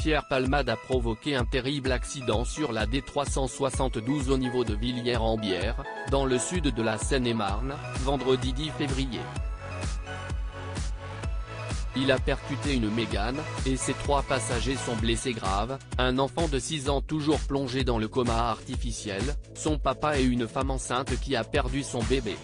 Pierre Palmade a provoqué un terrible accident sur la D372 au niveau de Villiers-en-Bière, dans le sud de la Seine-et-Marne, vendredi 10 février. Il a percuté une Mégane, et ses 3 passagers sont blessés graves, un enfant de 6 ans toujours plongé dans le coma artificiel, son papa et une femme enceinte qui a perdu son bébé.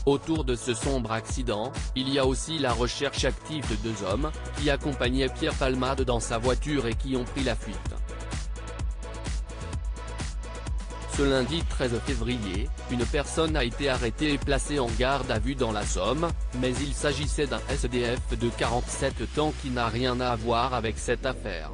Autour de ce sombre accident, il y a aussi la recherche active de 2 hommes, qui accompagnaient Pierre Palmade dans sa voiture et qui ont pris la fuite. Ce lundi 13 février, une personne a été arrêtée et placée en garde à vue dans la Somme, mais il s'agissait d'un SDF de 47 ans qui n'a rien à voir avec cette affaire.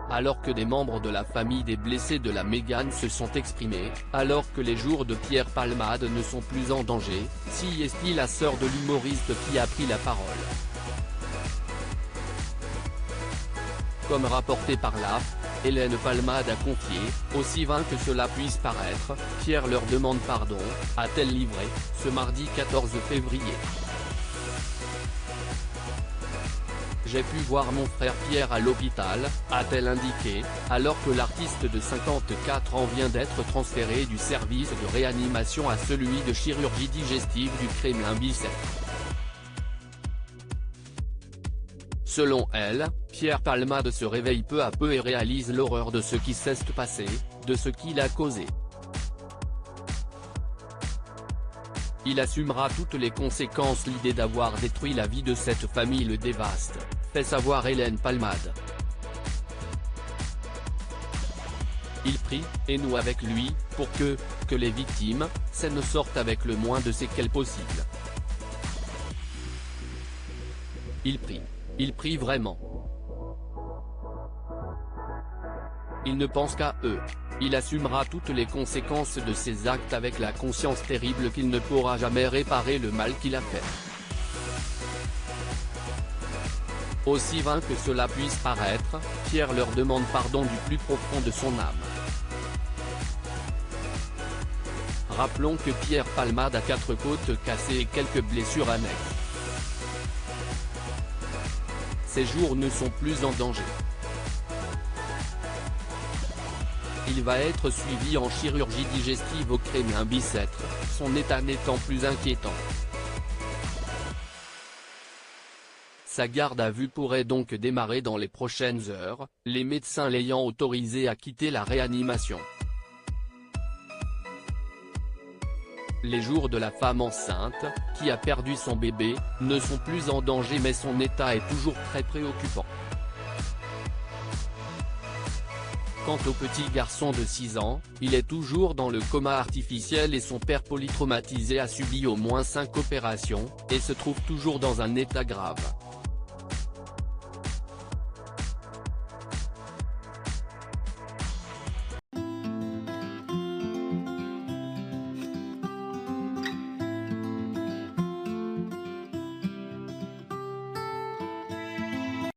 Alors que des membres de la famille des blessés de la Mégane se sont exprimés, alors que les jours de Pierre Palmade ne sont plus en danger, si est-il la sœur de l'humoriste qui a pris la parole. Comme rapporté par l'AF, Hélène Palmade a confié, aussi vain que cela puisse paraître, Pierre leur demande pardon, a-t-elle livré, ce mardi 14 février. J'ai pu voir mon frère Pierre à l'hôpital, a-t-elle indiqué, alors que l'artiste de 54 ans vient d'être transféré du service de réanimation à celui de chirurgie digestive du Kremlin-Bicêtre. Selon elle, Pierre Palmade se réveille peu à peu et réalise l'horreur de ce qui s'est passé, de ce qu'il a causé. Il assumera toutes les conséquences. L'idée d'avoir détruit la vie de cette famille le dévaste, fait savoir Hélène Palmade. Il prie, et nous avec lui, pour que les victimes, saines sortent avec le moins de séquelles possible. Il prie vraiment. Il ne pense qu'à eux. Il assumera toutes les conséquences de ses actes avec la conscience terrible qu'il ne pourra jamais réparer le mal qu'il a fait. Aussi vain que cela puisse paraître, Pierre leur demande pardon du plus profond de son âme. Rappelons que Pierre Palmade a 4 côtes cassées et quelques blessures annexes. Ses jours ne sont plus en danger. Il va être suivi en chirurgie digestive au Kremlin-Bicêtre, son état n'étant plus inquiétant. Sa garde à vue pourrait donc démarrer dans les prochaines heures, les médecins l'ayant autorisé à quitter la réanimation. Les jours de la femme enceinte, qui a perdu son bébé, ne sont plus en danger mais son état est toujours très préoccupant. Quant au petit garçon de 6 ans, il est toujours dans le coma artificiel et son père polytraumatisé a subi au moins 5 opérations, et se trouve toujours dans un état grave.